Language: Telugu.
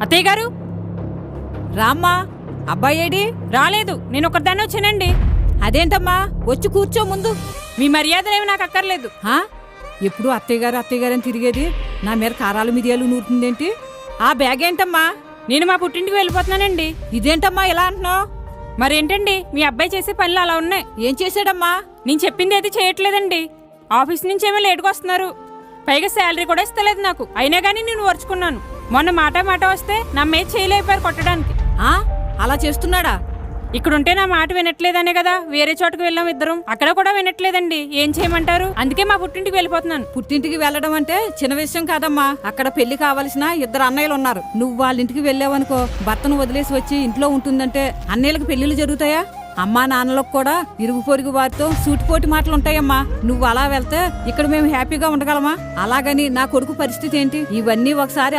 అత్తయ్య గారు రామ్మా. అబ్బాయి ఏడి? రాలేదు, నేను ఒకదాన్ని వచ్చానండి. అదేంటమ్మా, వచ్చి కూర్చో ముందు. మీ మర్యాదలేమి నాకు అక్కర్లేదు. ఎప్పుడు అత్తయ్య గారు అని తిరిగేది నా మీద కారాలు మిరియాలు నూరుతుందేంటి? ఆ బ్యాగ్ ఏంటమ్మా? నేను మా పుట్టింటికి వెళ్ళిపోతున్నానండి. ఇదేంటమ్మా ఇలా అంటున్నావు? మరేంటండి, మీ అబ్బాయి చేసే పనులు అలా ఉన్నాయి. ఏం చేశాడమ్మా? నేను చెప్పింది అయితే చేయట్లేదండి. ఆఫీస్ నుంచి ఏమో లేటుగా వస్తున్నారు, పైగా శాలరీ కూడా ఇస్తలేదు నాకు. అయినా కానీ నేను ఓర్చుకున్నాను. మొన్న మాట వస్తే నా మీద చేయలేపారు కొట్టడానికి. అలా చేస్తున్నాడా? ఇక్కడుంటే నా మాట వినట్లేదనే కదా వేరే చోటుకు వెళ్ళాం ఇద్దరం. అక్కడ కూడా వినట్లేదండి. ఏం చేయమంటారు? అందుకే మా పుట్టింటికి వెళ్ళిపోతున్నాను. పుట్టింటికి వెళ్ళడం అంటే చిన్న విషయం కాదమ్మా. అక్కడ పెళ్లి కావాల్సిన 2 అన్నయ్యలు ఉన్నారు. నువ్వు వాళ్ళ ఇంటికి వెళ్ళావనుకో, భర్తను వదిలేసి వచ్చి ఇంట్లో ఉంటుందంటే అన్నయ్యలకు పెళ్లిళ్ళు జరుగుతాయా? అమ్మా నాన్నలకు కూడా ఇరుగు పొరుగు వారితో సూటిపోటి మాటలు ఉంటాయమ్మా. నువ్వు అలా వెళ్తే ఇక్కడ మేము హ్యాపీగా ఉండగలమా? అలాగని నా కొడుకు పరిస్థితి ఏంటి? ఇవన్నీ ఒకసారి